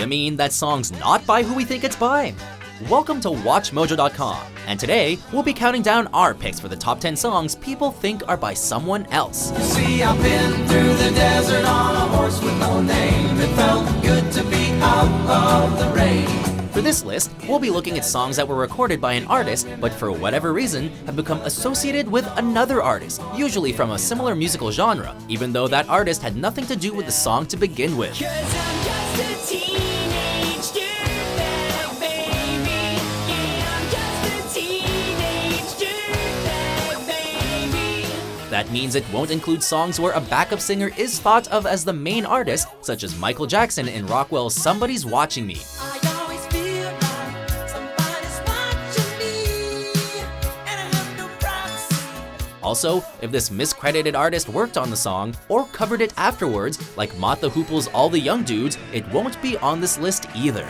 you mean that song's not by who we think it's by? Welcome to WatchMojo.com, and today we'll be counting down our picks for the top 10 songs people think are by someone else. See, I've been through the desert on a horse with no name. It felt good to be out of the rain. For this list, we'll be looking at songs that were recorded by an artist, but for whatever reason have become associated with another artist, usually from a similar musical genre, even though that artist had nothing to do with the song to begin with. That means it won't include songs where a backup singer is thought of as the main artist, such as Michael Jackson in Rockwell's Somebody's Watching Me. Also, if this miscredited artist worked on the song, or covered it afterwards, like Mott the Hoople's All the Young Dudes, it won't be on this list either.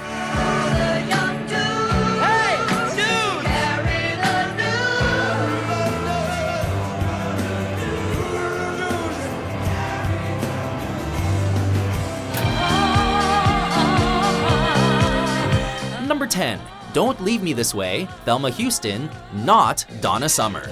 Number 10, Don't Leave Me This Way, Thelma Houston, not Donna Summer.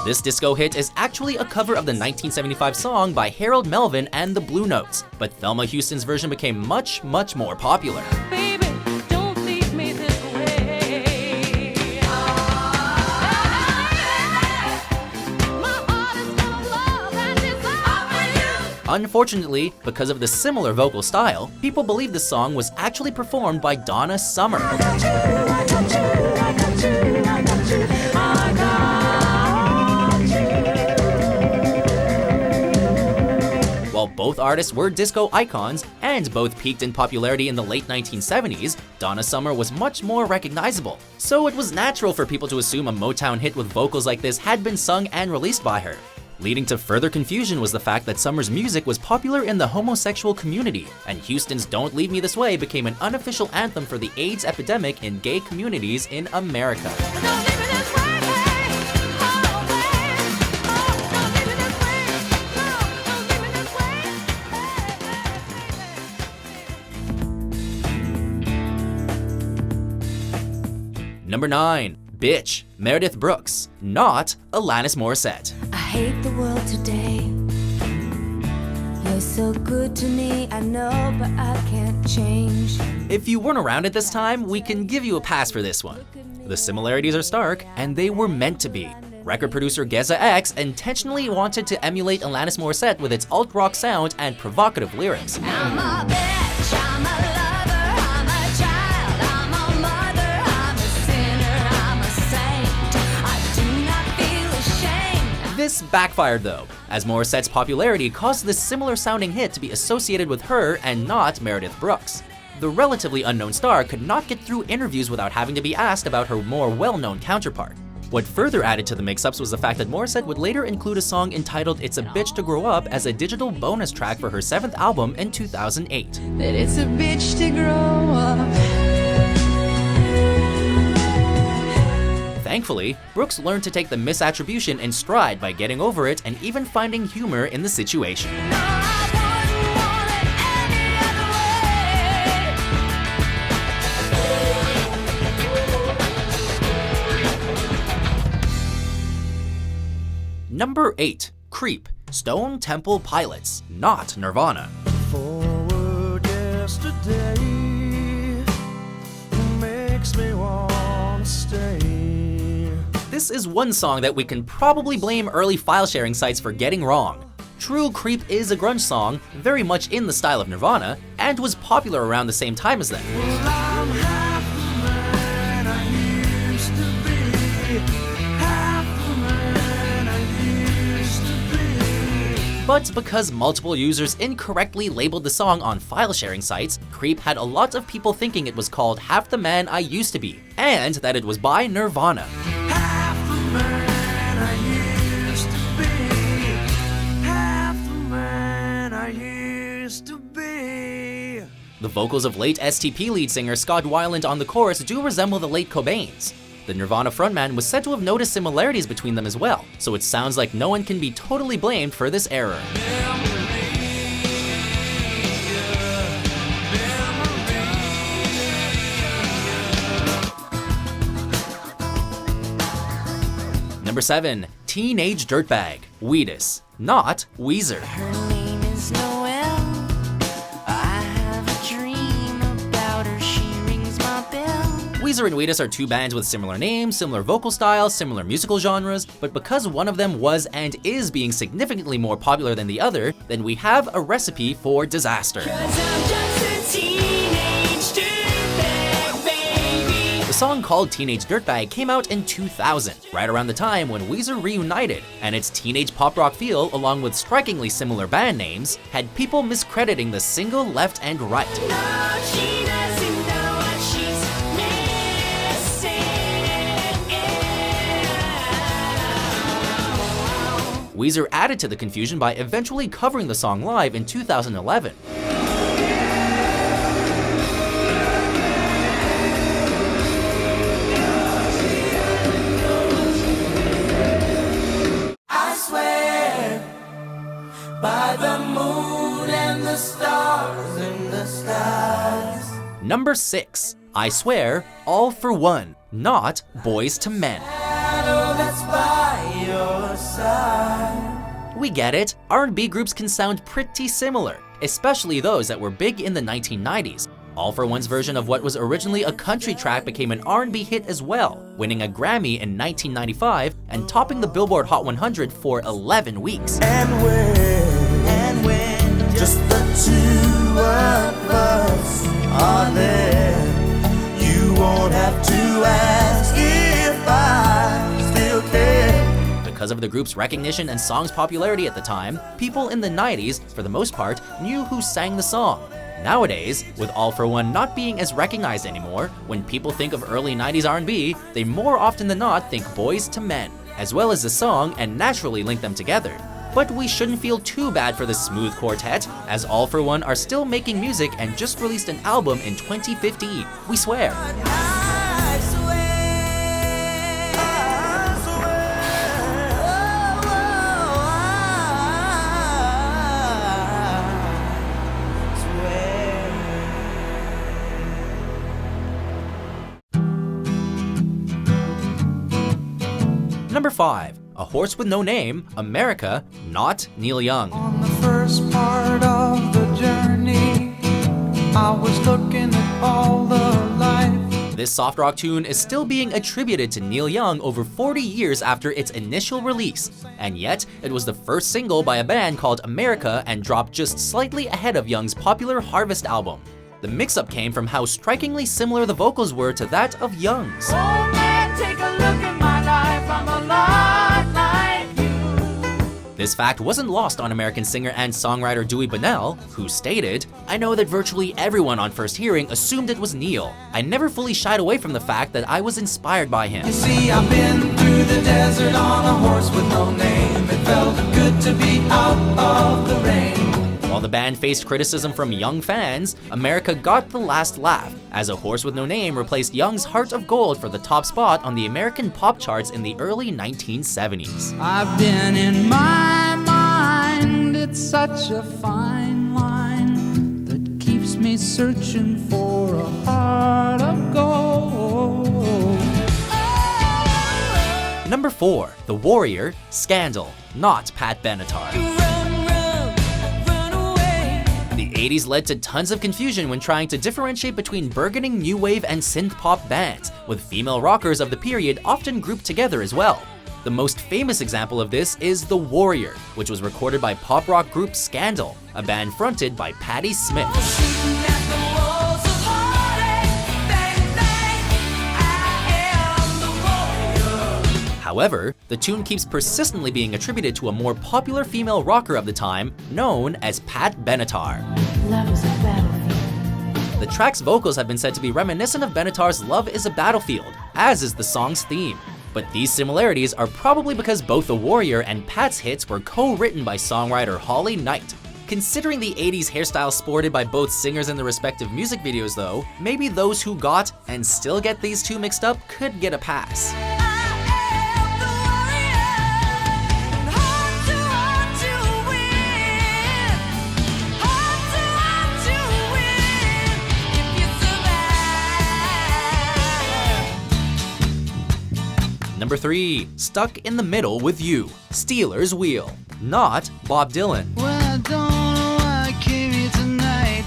This disco hit is actually a cover of the 1975 song by Harold Melvin and the Blue Notes, but Thelma Houston's version became much, much more popular. Baby, don't leave me this way. My heart is full of love and desire for you. Unfortunately, because of the similar vocal style, people believe the song was actually performed by Donna Summer. While both artists were disco icons and both peaked in popularity in the late 1970s, Donna Summer was much more recognizable. So it was natural for people to assume a Motown hit with vocals like this had been sung and released by her. Leading to further confusion was the fact that Summer's music was popular in the homosexual community, and Houston's Don't Leave Me This Way became an unofficial anthem for the AIDS epidemic in gay communities in America. Number 9, Bitch, Meredith Brooks, not Alanis Morissette. I hate the world today. You're so good to me, I know, but I can't change. If you weren't around at this time, we can give you a pass for this one. The similarities are stark, and they were meant to be. Record producer Geza X intentionally wanted to emulate Alanis Morissette with its alt-rock sound and provocative lyrics. I'm a bitch, I'm a lover, I'm a child, I'm a mother, I'm a sinner, I'm a saint. I do not feel ashamed. This backfired though, as Morissette's popularity caused this similar sounding hit to be associated with her and not Meredith Brooks. The relatively unknown star could not get through interviews without having to be asked about her more well-known counterpart. What further added to the mix-ups was the fact that Morissette would later include a song entitled It's a Bitch to Grow Up as a digital bonus track for her 7th album in 2008. That it's a bitch to grow up. Thankfully, Brooks learned to take the misattribution in stride by getting over it and even finding humor in the situation. Number 8, Creep, Stone Temple Pilots, not Nirvana. Forward yesterday makes me want to stay. This is one song that we can probably blame early file sharing sites for getting wrong. True, Creep is a grunge song, very much in the style of Nirvana, and was popular around the same time as them. Well, I'm half the man I used to be, half the man I used to be. But because multiple users incorrectly labeled the song on file sharing sites, Creep had a lot of people thinking it was called Half the Man I Used to Be, and that it was by Nirvana. Half the man I used to be, half the man I used to be. The vocals of late STP lead singer Scott Weiland on the chorus do resemble the late Cobains. The Nirvana frontman was said to have noticed similarities between them as well, so it sounds like no one can be totally blamed for this error. Number 7. Teenage Dirtbag, Wheatus, not Weezer. Her name is Noelle. I have a dream about her. She rings my bell. Weezer and Wheatus are two bands with similar names, similar vocal styles, similar musical genres, but because one of them was and is being significantly more popular than the other, then we have a recipe for disaster. 'Cause I'm just a teenage dirtbag, baby. The song called Teenage Dirtbag came out in 2000, right around the time when Weezer reunited, and its teenage pop rock feel, along with strikingly similar band names, had people miscrediting the single left and right. No, she doesn't know what she's missing. Weezer added to the confusion by eventually covering the song live in 2011. I swear by the moon and the stars in the skies. Number 6. I Swear, All for One, not Boys to Men. Shadow that's by your side. We get it, R&B groups can sound pretty similar, especially those that were big in the 1990s. All for One's version of what was originally a country track became an R&B hit as well, winning a Grammy in 1995 and topping the Billboard Hot 100 for 11 weeks. And when just the two of us are there, you won't have to ask if I still care. Because of the group's recognition and song's popularity at the time, people in the 90s, for the most part, knew who sang the song. Nowadays, with All for One not being as recognized anymore, when people think of early 90s R&B, they more often than not think Boys to Men, as well as the song, and naturally link them together. But we shouldn't feel too bad for the smooth quartet, as All for One are still making music and just released an album in 2015, we swear. I swear, Number 5. A Horse with No Name, America, not Neil Young. On the first part of the journey, I was looking at all the life. This soft rock tune is still being attributed to Neil Young over 40 years after its initial release, and yet it was the first single by a band called America and dropped just slightly ahead of Young's popular Harvest album. The mix-up came from how strikingly similar the vocals were to that of Young's. Oh man, take a look at my life, I'm a lot like you. This fact wasn't lost on American singer and songwriter Dewey Bunnell, who stated, "I know that virtually everyone on first hearing assumed it was Neil. I never fully shied away from the fact that I was inspired by him." You see, I've been through the desert on a horse with no name. It felt good to be out of the rain. While the band faced criticism from Young fans, America got the last laugh, as A Horse with No Name replaced Young's Heart of Gold for the top spot on the American pop charts in the early 1970s. I've been in my mind, it's such a fine line that keeps me searching for a heart of gold. Number 4. The Warrior, Scandal, not Pat Benatar. The 80s led to tons of confusion when trying to differentiate between burgeoning new wave and synth pop bands, with female rockers of the period often grouped together as well. The most famous example of this is The Warrior, which was recorded by pop rock group Scandal, a band fronted by Patti Smith. However, the tune keeps persistently being attributed to a more popular female rocker of the time, known as Pat Benatar. Love is a battlefield. The track's vocals have been said to be reminiscent of Benatar's Love is a Battlefield, as is the song's theme. But these similarities are probably because both The Warrior and Pat's hits were co-written by songwriter Holly Knight. Considering the 80s hairstyle sported by both singers in the respective music videos though, maybe those who got and still get these two mixed up could get a pass. Number 3, Stuck in the Middle with You, Stealers Wheel, not Bob Dylan. Well, I don't know why I came here tonight.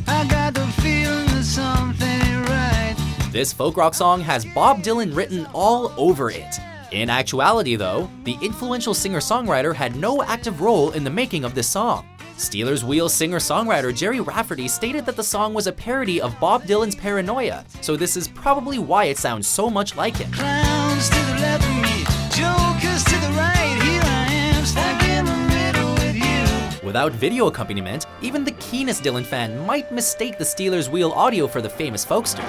I got the feeling that something ain't right. This folk rock song has Bob Dylan written all over it. In actuality though, the influential singer-songwriter had no active role in the making of this song. Stealers Wheel singer-songwriter Jerry Rafferty stated that the song was a parody of Bob Dylan's Paranoia, so this is probably why it sounds so much like him. Clowns to the left of me, jokers to the right. Here I am, stuck in the middle with you. Without video accompaniment, even the keenest Dylan fan might mistake the Stealers Wheel audio for the famous folkster.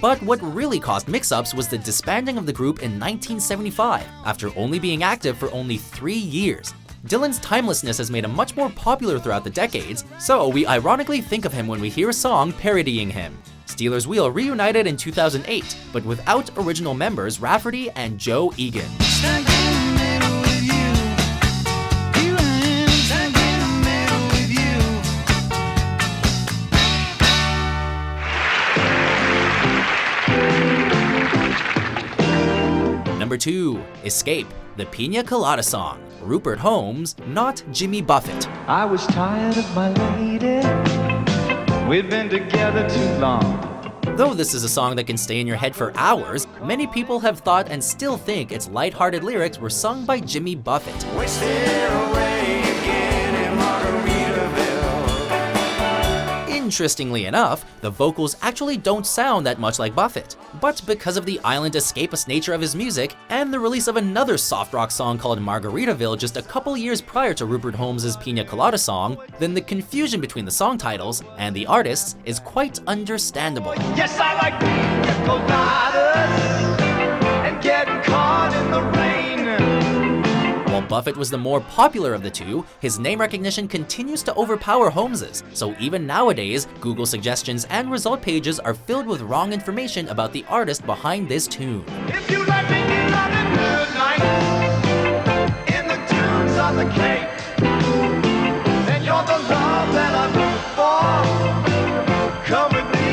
But what really caused mix-ups was the disbanding of the group in 1975, after only being active for only 3 years. Dylan's timelessness has made him much more popular throughout the decades, so we ironically think of him when we hear a song parodying him. Stealers Wheel reunited in 2008, but without original members Rafferty and Joe Egan. Stuck in the middle with you. Here I am, stuck in the middle with you. Number 2, Escape, the Pina Colada song, Rupert Holmes, not Jimmy Buffett. I was tired of my lady. We'd been together too long. Though this is a song that can stay in your head for hours, many people have thought and still think its lighthearted lyrics were sung by Jimmy Buffett. Wasted away again in Margaritaville. Interestingly enough, the vocals actually don't sound that much like Buffett. But because of the island escapist nature of his music, and the release of another soft rock song called Margaritaville just a couple years prior to Rupert Holmes' Pina Colada song, then the confusion between the song titles and the artists is quite understandable. Yes, I like pina coladas and getting caught in the rain. While Buffett was the more popular of the two, his name recognition continues to overpower Holmes's, so even nowadays, Google suggestions and result pages are filled with wrong information about the artist behind this tune. If you let me get on a good night in the dunes on the Cape, then you're the love that I look for. Come with me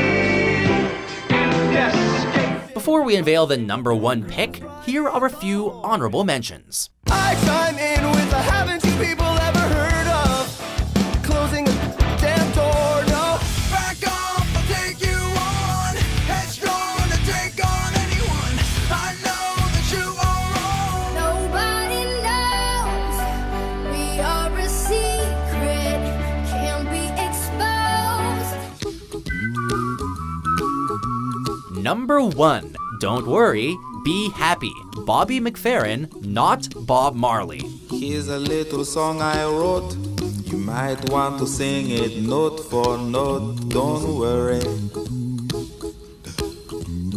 and escape. Before we unveil the number 1 pick, here are a few honorable mentions. I chime in with a haven't you people ever heard of closing a damn door? No, back off, I'll take you on. Headstrong to take on anyone. I know that you are wrong. Nobody knows we are a secret, can't be exposed. Number 1, Don't Worry, Be Happy, Bobby McFerrin, not Bob Marley. Here's a little song I wrote. You might want to sing it note for note. Don't worry.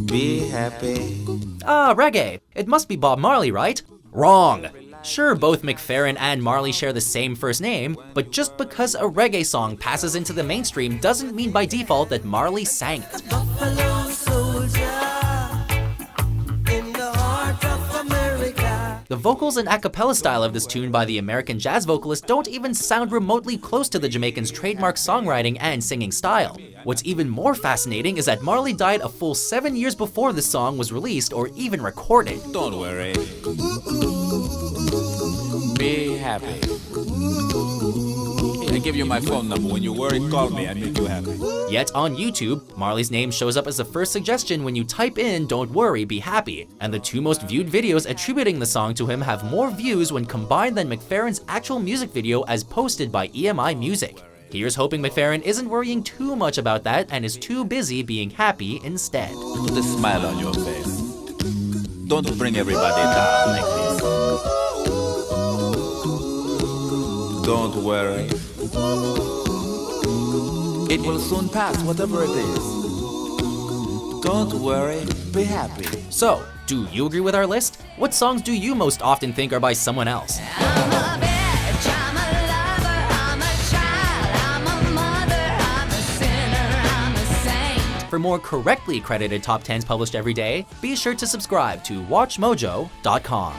Be happy. Ah, reggae. It must be Bob Marley, right? Wrong. Sure, both McFerrin and Marley share the same first name, but just because a reggae song passes into the mainstream doesn't mean by default that Marley sang it. Buffalo soldier in the heart of America. The vocals and a cappella style of this tune by the American jazz vocalist don't even sound remotely close to the Jamaican's trademark songwriting and singing style. What's even more fascinating is that Marley died a full 7 years before this song was released or even recorded. Don't worry. Be happy. I give you my phone number. When you worry, call me. I make you happy. Yet on YouTube, Marley's name shows up as the first suggestion when you type in "Don't Worry, Be Happy," and the 2 most viewed videos attributing the song to him have more views when combined than McFerrin's actual music video as posted by EMI Music. Here's hoping McFerrin isn't worrying too much about that and is too busy being happy instead. Put a smile on your face. Don't bring everybody down like this. Don't worry. It will soon pass, whatever it is. Don't worry, be happy. So, do you agree with our list? What songs do you most often think are by someone else? I'm a bitch, I'm a lover, I'm a child, I'm a mother, I'm a sinner, I'm a saint. For more correctly credited top 10s published every day, be sure to subscribe to WatchMojo.com.